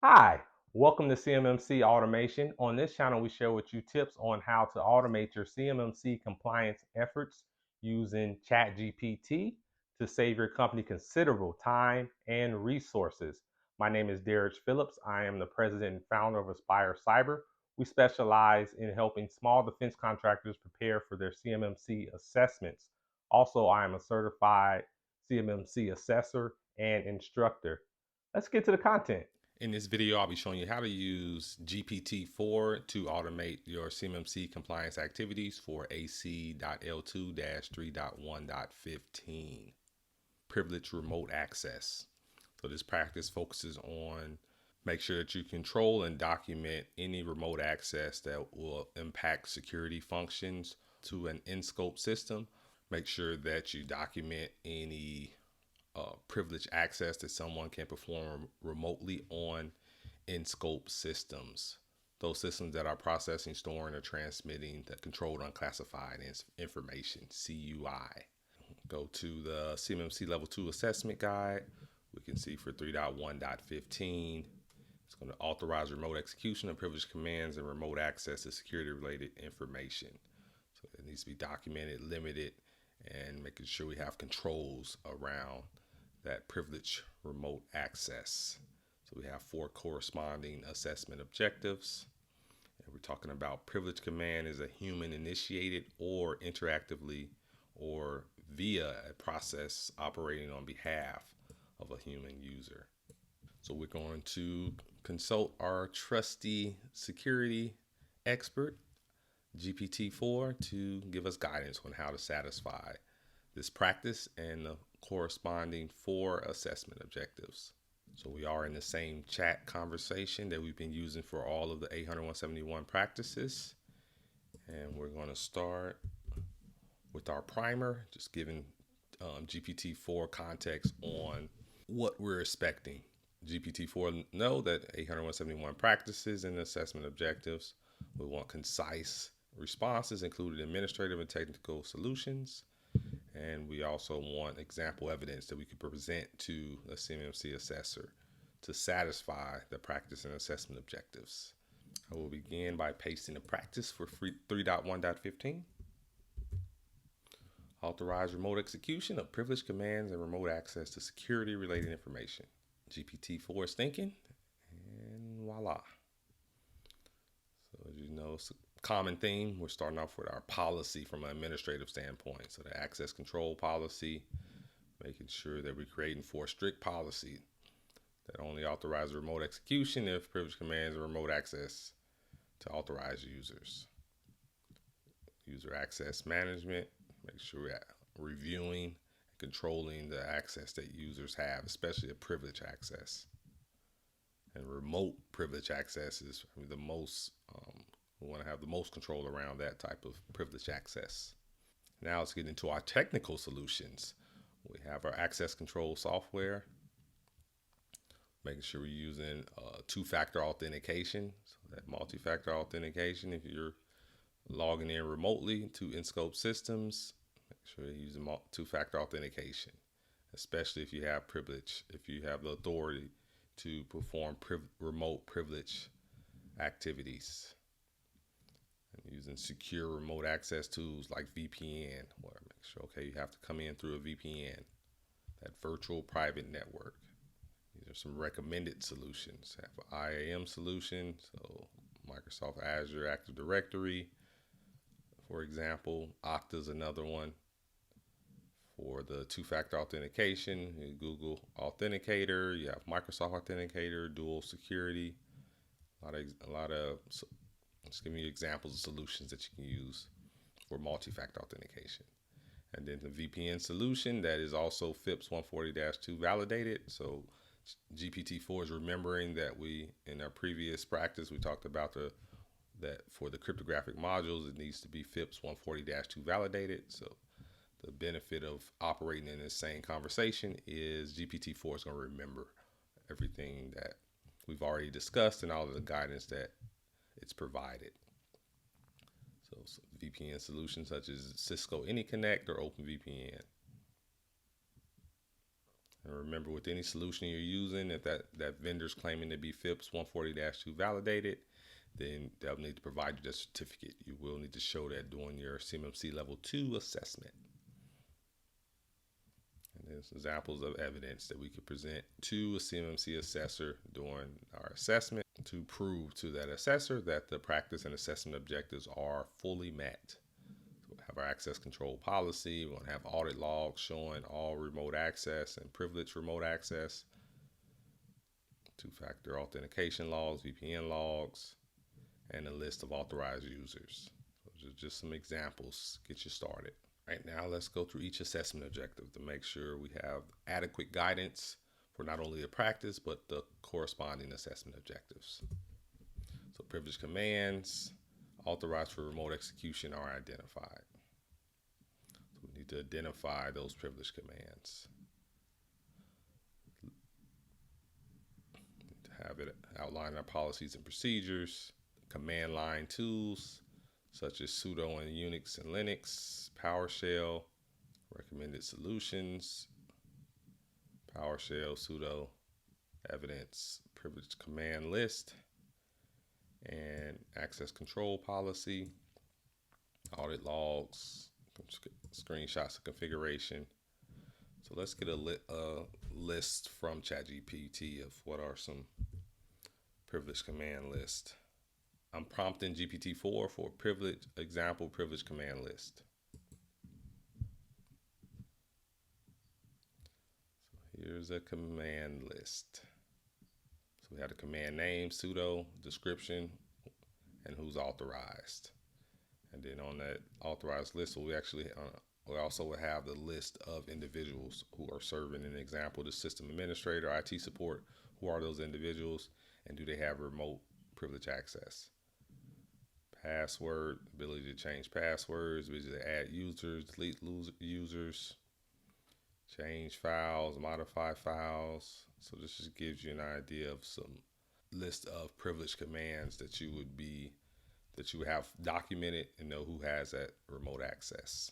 Hi, welcome to CMMC Automation. On this channel, we share with you tips on how to automate your CMMC compliance efforts using ChatGPT to save your company considerable time and resources. My name is Derek Phillips. I am the president and founder of Aspire Cyber. We specialize in helping small defense contractors prepare for their CMMC assessments. Also, I am a certified CMMC assessor and instructor. Let's get to the content. In this video, I'll be showing you how to use GPT-4 to automate your CMMC compliance activities for AC.L2-3.1.15. Privileged remote access. So this practice focuses on make sure that you control and document any remote access that will impact security functions to an in-scope system. Make sure that you document any privileged access that someone can perform remotely on in-scope systems. Those systems that are processing, storing, or transmitting the controlled unclassified information, CUI. Go to the CMMC Level 2 Assessment Guide. We can see for 3.1.15, it's going to authorize remote execution of privileged commands and remote access to security-related information. So it needs to be documented, limited, and making sure we have controls around that privilege remote access. So we have 4 corresponding assessment objectives. And we're talking about privilege command is a human initiated or interactively or via a process operating on behalf of a human user. So we're going to consult our trusty security expert, GPT-4, to give us guidance on how to satisfy this practice and the corresponding 4 assessment objectives. So we are in the same chat conversation that we've been using for all of the 800-171 practices. And we're going to start with our primer, just giving GPT-4 context on what we're expecting. GPT-4 know that 800-171 practices and assessment objectives. We want concise responses, including administrative and technical solutions. And we also want example evidence that we could present to a CMMC assessor to satisfy the practice and assessment objectives. I will begin by pasting the practice for 3.1.15. Authorize remote execution of privileged commands and remote access to security related information. GPT-4 is thinking, and voila. So as you know, it's a common theme. We're starting off with our policy from an administrative standpoint. So the access control policy, making sure that we're creating for a strict policy that only authorizes remote execution if privileged commands and remote access to authorized users. User access management, make sure we're reviewing and controlling the access that users have, especially a privileged access. And remote privilege access is the most, we want to have the most control around that type of privilege access. Now let's get into our technical solutions. We have our access control software, making sure we're using two-factor authentication. So that multi-factor authentication, if you're logging in remotely to in-scope systems, make sure you're using two-factor authentication, especially if you have privilege, if you have the authority to perform remote privilege activities. And using secure remote access tools like VPN, where make sure, okay, you have to come in through a VPN, that virtual private network. These are some recommended solutions. Have an IAM solution, so Microsoft Azure Active Directory, for example. Okta is another one. For the two-factor authentication, Google Authenticator, you have Microsoft Authenticator, Dual Security. A lot of just giving you examples of solutions that you can use for multi-factor authentication. And then the VPN solution that is also FIPS 140-2 validated. So GPT-4 is remembering that we, in our previous practice, we talked about that for the cryptographic modules, it needs to be FIPS 140-2 validated. So the benefit of operating in this same conversation is GPT-4 is going to remember everything that we've already discussed and all of the guidance that it's provided. So VPN solutions such as Cisco AnyConnect or OpenVPN. And remember, with any solution you're using, if that vendor's claiming to be FIPS 140-2 validated, then they'll need to provide you that certificate. You will need to show that during your CMMC Level 2 assessment. And there's examples of evidence that we could present to a CMMC assessor during our assessment to prove to that assessor that the practice and assessment objectives are fully met. So we have our access control policy. We want to have audit logs showing all remote access and privileged remote access, two-factor authentication logs, VPN logs, and a list of authorized users. Those are just some examples to get you started. Right now, let's go through each assessment objective to make sure we have adequate guidance for not only the practice, but the corresponding assessment objectives. So privileged commands authorized for remote execution are identified. So we need to identify those privileged commands. To have it outline our policies and procedures, command line tools, such as sudo in Unix and Linux, PowerShell, recommended solutions, PowerShell, sudo, evidence, privileged command list, and access control policy, audit logs, screenshots of configuration. So let's get a list from ChatGPT of what are some privileged command lists. I'm prompting GPT-4 for example privileged command list. So here's a command list. So we have the command name, sudo, description, and who's authorized. And then on that authorized list, we also have the list of individuals who are serving. An example, the system administrator, IT support. Who are those individuals, and do they have remote privilege access? Password, ability to change passwords, ability to add users, delete users, change files, modify files. So this just gives you an idea of some list of privileged commands that you would have documented and know who has that remote access.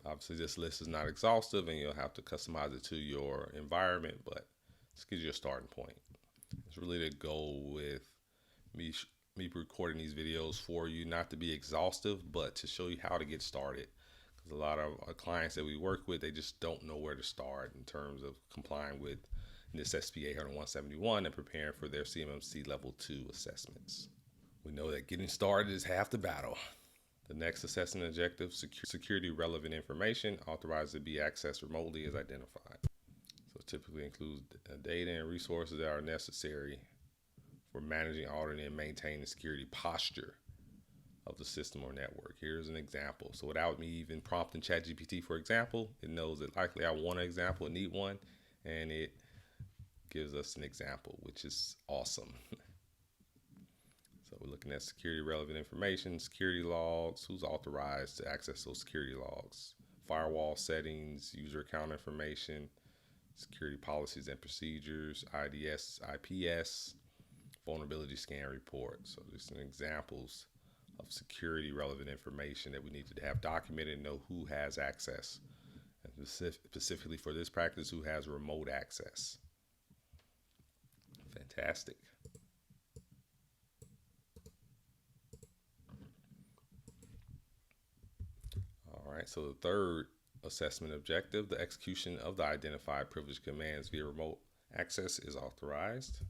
Obviously, this list is not exhaustive, and you'll have to customize it to your environment, but this gives you a starting point. It's really the goal with me recording these videos for you, not to be exhaustive, but to show you how to get started. Because a lot of our clients that we work with, they just don't know where to start in terms of complying with NIST SP 800-171 and preparing for their CMMC Level 2 assessments. We know that getting started is half the battle. The next assessment objective, security relevant information authorized to be accessed remotely, is identified. So it typically includes data and resources that are necessary for managing, auditing, and maintaining the security posture of the system or network. Here's an example. So without me even prompting ChatGPT for example, it knows that likely I want an example, need one, and it gives us an example, which is awesome. So we're looking at security relevant information, security logs, who's authorized to access those security logs, firewall settings, user account information, security policies and procedures, IDS, IPS, vulnerability scan report. So these are examples of security relevant information that we need to have documented and know who has access, and specifically for this practice, who has remote access. Fantastic. All right, so the third assessment objective, the execution of the identified privileged commands via remote access is authorized.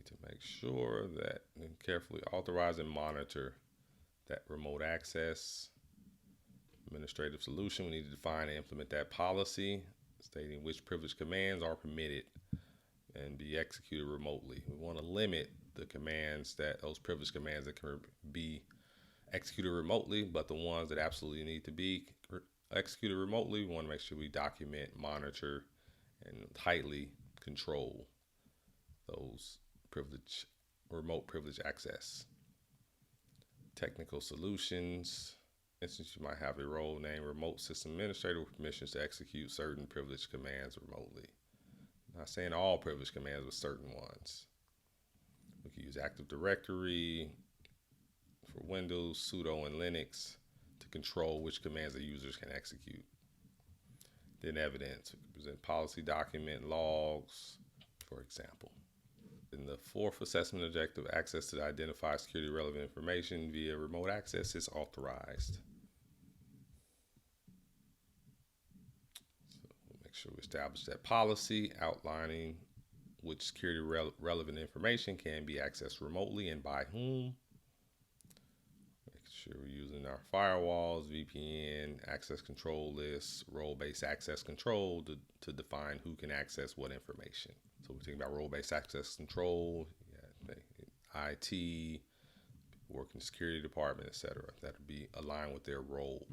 To make sure that we carefully authorize and monitor that remote access. Administrative solution, we need to define and implement that policy stating which privileged commands are permitted and be executed remotely. We want to limit the commands, those privileged commands that can be executed remotely, but the ones that absolutely need to be executed remotely, we want to make sure we document, monitor, and tightly control those remote privilege access. Technical solutions. Instance, you might have a role named remote system administrator with permissions to execute certain privileged commands remotely. I'm not saying all privileged commands, but certain ones. We can use Active Directory for Windows, sudo and Linux to control which commands the users can execute. Then evidence. We can present policy document, logs, for example. In the fourth assessment objective, access to the identified security relevant information via remote access is authorized. So we'll make sure we establish that policy outlining which security relevant information can be accessed remotely and by whom. Make sure we're using our firewalls, VPN, access control lists, role-based access control to define who can access what information. So we're thinking about role-based access control, IT, work in the security department, etc. That would be aligned with their role.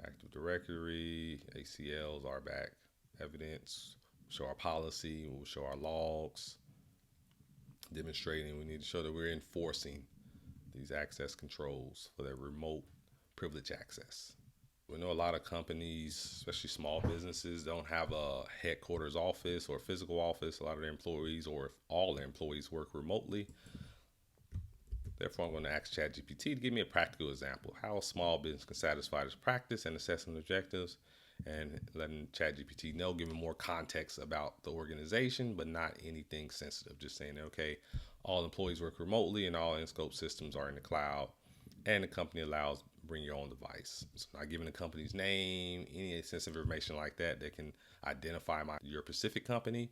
Active Directory, ACLs, RBAC, evidence, show our policy, we'll show our logs. Demonstrating, we need to show that we're enforcing these access controls for that remote privilege access. We know a lot of companies, especially small businesses, don't have a headquarters office or a physical office. A lot of their employees, or if all their employees, work remotely. Therefore, I'm going to ask ChatGPT to give me a practical example how a small business can satisfy this practice and assessment objectives, and letting ChatGPT know, giving more context about the organization, but not anything sensitive. Just saying, okay, all employees work remotely and all in-scope systems are in the cloud, and the company allows bring your own device. So not giving the company's name, any sensitive information like that that can identify your specific company,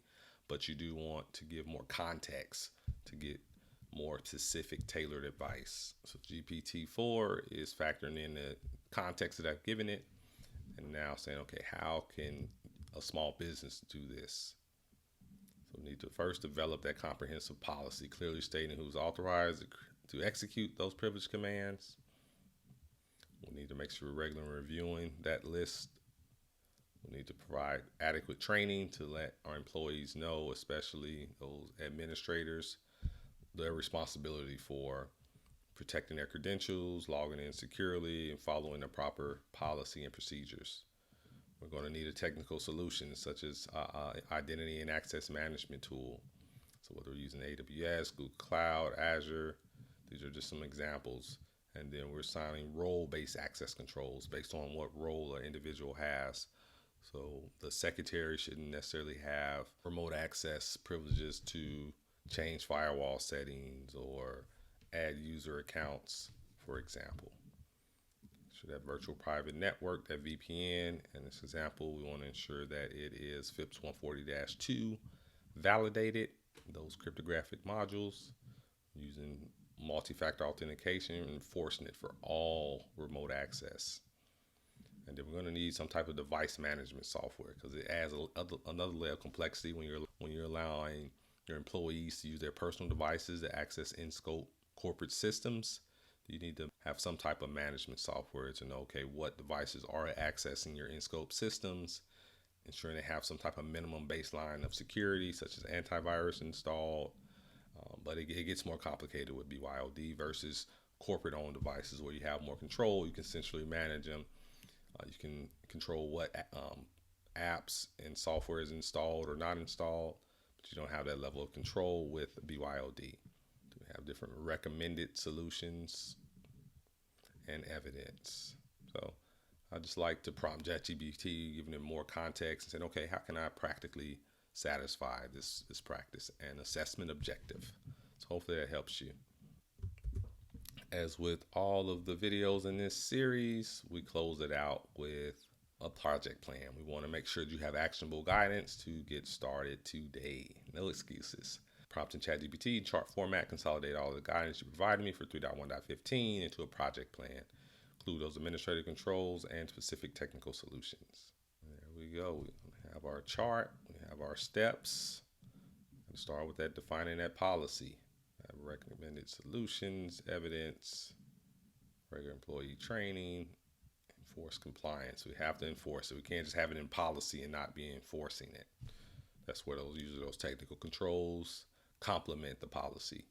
but you do want to give more context to get more specific tailored advice. So GPT-4 is factoring in the context that I've given it, and now saying, okay, how can a small business do this? So we need to first develop that comprehensive policy, clearly stating who's authorized to execute those privilege commands. We need to make sure we're regularly reviewing that list. We need to provide adequate training to let our employees know, especially those administrators, their responsibility for protecting their credentials, logging in securely, and following the proper policy and procedures. We're going to need a technical solution such as identity and access management tool. So whether we're using AWS, Google Cloud, Azure, these are just some examples. And then we're assigning role-based access controls based on what role an individual has. So the secretary shouldn't necessarily have remote access privileges to change firewall settings or add user accounts, for example. Should have virtual private network, that VPN. In this example, we want to ensure that it is FIPS 140-2 validated, those cryptographic modules, using multi-factor authentication and enforcing it for all remote access. And then we're going to need some type of device management software, because it adds another layer of complexity when you're allowing your employees to use their personal devices to access in-scope corporate systems. You need to have some type of management software to know, okay, what devices are accessing your in-scope systems, ensuring they have some type of minimum baseline of security, such as antivirus installed. But it gets more complicated with BYOD versus corporate-owned devices, where you have more control. You can essentially manage them. You can control what apps and software is installed or not installed, but you don't have that level of control with BYOD. We have different recommended solutions and evidence. So I just like to prompt ChatGPT, giving it more context and saying, okay, how can I practically satisfy this practice and assessment objective? So hopefully that helps you. As with all of the videos in this series, we close it out with a project plan. We want to make sure that you have actionable guidance to get started today. No excuses. Prompting ChatGPT in chart format, consolidate all the guidance you provided me for 3.1.15 into a project plan. Include those administrative controls and specific technical solutions. There we go. We have our chart. We have our steps. Let's start with that, defining that policy. Recommended solutions, evidence, regular employee training, enforce compliance. We have to enforce it. We can't just have it in policy and not be enforcing it. That's where those technical controls complement the policy.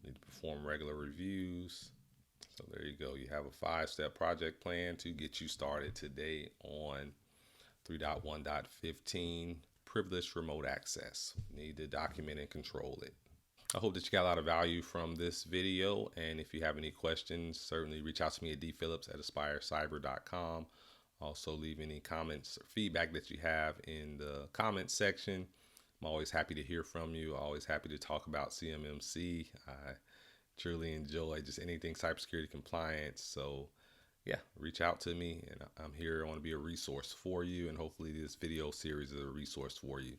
You need to perform regular reviews. So there you go. You have a 5-step project plan to get you started today on 3.1.15 privileged remote access. You need to document and control it. I hope that you got a lot of value from this video, and if you have any questions, certainly reach out to me at dphillips@aspirecyber.com. Also, leave any comments or feedback that you have in the comments section. I'm always happy to hear from you. Always happy to talk about CMMC. I truly enjoy just anything cybersecurity compliance. So yeah, reach out to me, and I'm here. I want to be a resource for you, and hopefully this video series is a resource for you.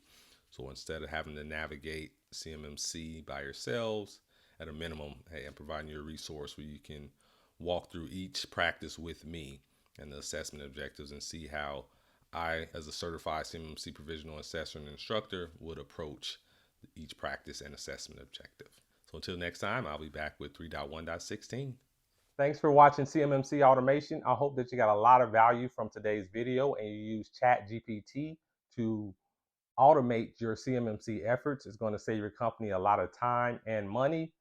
So instead of having to navigate CMMC by yourselves, at a minimum, hey, I'm providing you a resource where you can walk through each practice with me and the assessment objectives and see how I, as a certified CMMC provisional assessor and instructor, would approach each practice and assessment objective. So until next time, I'll be back with 3.1.16. Thanks for watching CMMC Automation. I hope that you got a lot of value from today's video and you use ChatGPT to automate your CMMC efforts. It's going to save your company a lot of time and money.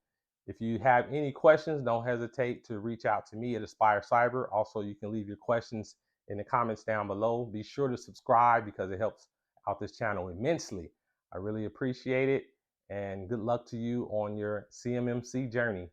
If you have any questions, don't hesitate to reach out to me at Aspire Cyber. Also, you can leave your questions in the comments down below. Be sure to subscribe because it helps out this channel immensely. I really appreciate it, and good luck to you on your CMMC journey.